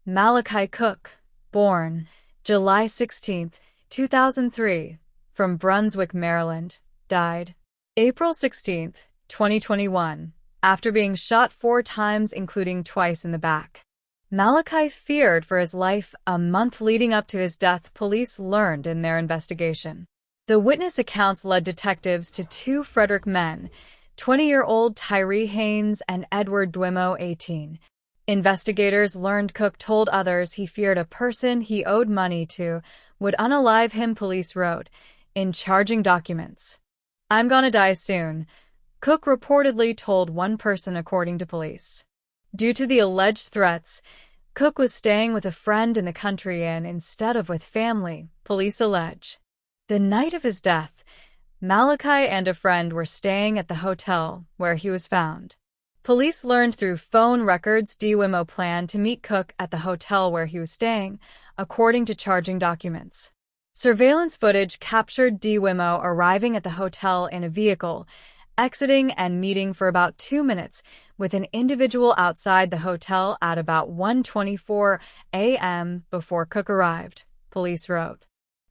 Malakai Cooke, born July 16, 2003, from Brunswick, Maryland, died April 16, 2021, after being shot 4 times, including twice in the back. Malakai feared for his life a month leading up to his death, police learned in their investigation. The witness accounts led detectives to 2 Frederick men, 20-year-old Tyree Haynes and Edward Dwimo, 18. Investigators learned Cooke told others he feared a person he owed money to would unalive him, police wrote in charging documents. "I'm gonna die soon," Cooke reportedly told one person, according to police. Due to the alleged threats, Cooke was staying with a friend in the country inn instead of with family, police allege. The night of his death, Malakai and a friend were staying at the hotel where he was found. Police learned through phone records Dwimo planned to meet Cooke at the hotel where he was staying, according to charging documents. Surveillance footage captured Dwimo arriving at the hotel in a vehicle, exiting and meeting for about 2 minutes with an individual outside the hotel at about 1:24 a.m. before Cooke arrived, police wrote.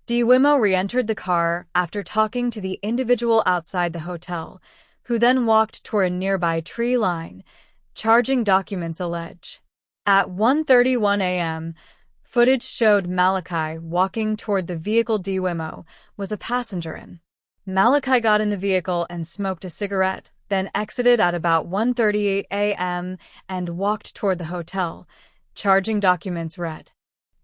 Dwimo re-entered the car after talking to the individual outside the hotel, who then walked toward a nearby tree line, charging documents allege. At 1:31 a.m., footage showed Malakai walking toward the vehicle Dwimo was a passenger in. Malakai got in the vehicle and smoked a cigarette, then exited at about 1:38 a.m. and walked toward the hotel, charging documents read.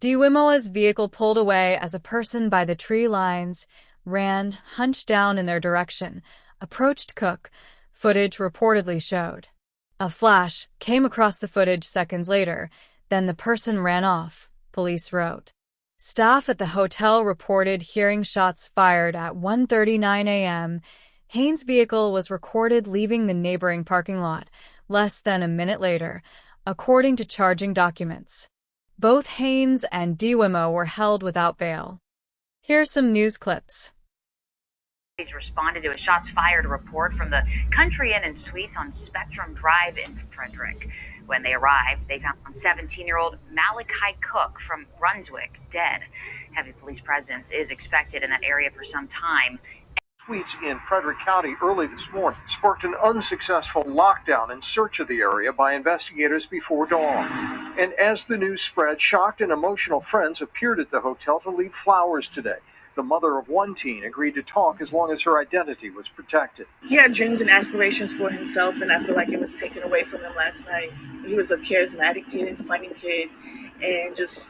Dwimo's vehicle pulled away as a person by the tree lines ran, hunched down in their direction, approached Cooke, footage reportedly showed. A flash came across the footage seconds later, then the person ran off, police wrote. Staff at the hotel reported hearing shots fired at 1:39 a.m. Haynes' vehicle was recorded leaving the neighboring parking lot less than a minute later, according to charging documents. Both Haynes and Dwimo were held without bail. Here's some news clips. Police responded to a shots fired report from the Country Inn and Suites on Spectrum Drive in Frederick. When they arrived, they found 17-year-old Malakai Cooke from Brunswick dead. Heavy police presence is expected in that area for some time. Suites in Frederick County early this morning sparked an unsuccessful lockdown in search of the area by investigators before dawn. And as the news spread, shocked and emotional friends appeared at the hotel to leave flowers today. The mother of one teen agreed to talk as long as her identity was protected. He had dreams and aspirations for himself, and I feel like it was taken away from him last night. He was a charismatic kid, funny kid, and just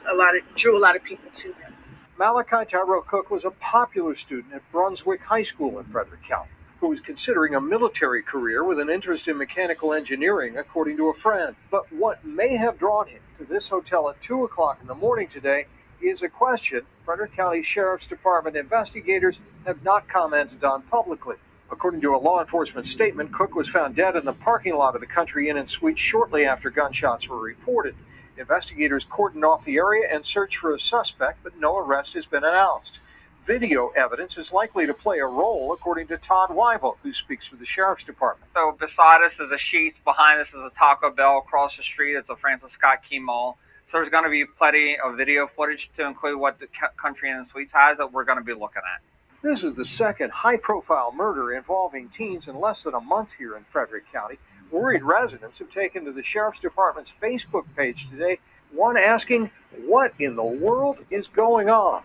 drew a lot of people to him. Malakai Tyree Cooke was a popular student at Brunswick High School in Frederick County, who was considering a military career with an interest in mechanical engineering, according to a friend. But what may have drawn him to this hotel at 2 o'clock in the morning today is a question Frederick County Sheriff's Department investigators have not commented on publicly. According to a law enforcement statement, Cooke was found dead in the parking lot of the Country Inn and Suites shortly after gunshots were reported. Investigators cordoned off the area and searched for a suspect, but no arrest has been announced. Video evidence is likely to play a role, according to Todd Wyville, who speaks for the Sheriff's Department. So beside us is a Sheetz, behind us is a Taco Bell, across the street it's a Francis Scott Key Mall. So there's going to be plenty of video footage to include what the Country Inn and Suites has that we're going to be looking at. This is the second high-profile murder involving teens in less than a month here in Frederick County. Worried residents have taken to the Sheriff's Department's Facebook page today, one asking, what in the world is going on?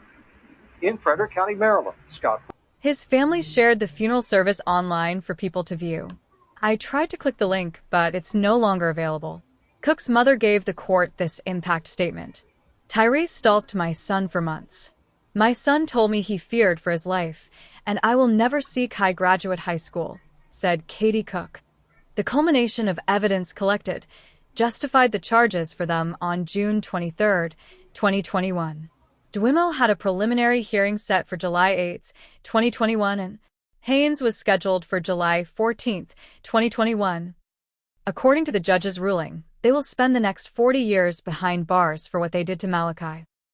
In Frederick County, Maryland, Scott. His family shared the funeral service online for people to view. I tried to click the link, but it's no longer available. Cooke's mother gave the court this impact statement. Tyree stalked my son for months. My son told me he feared for his life, and I will never see Kai graduate high school, said Katie Cooke. The culmination of evidence collected justified the charges for them on June 23, 2021. Dwimo had a preliminary hearing set for July 8, 2021, and Haynes was scheduled for July 14, 2021. According to the judge's ruling, they will spend the next 40 years behind bars for what they did to Malakai.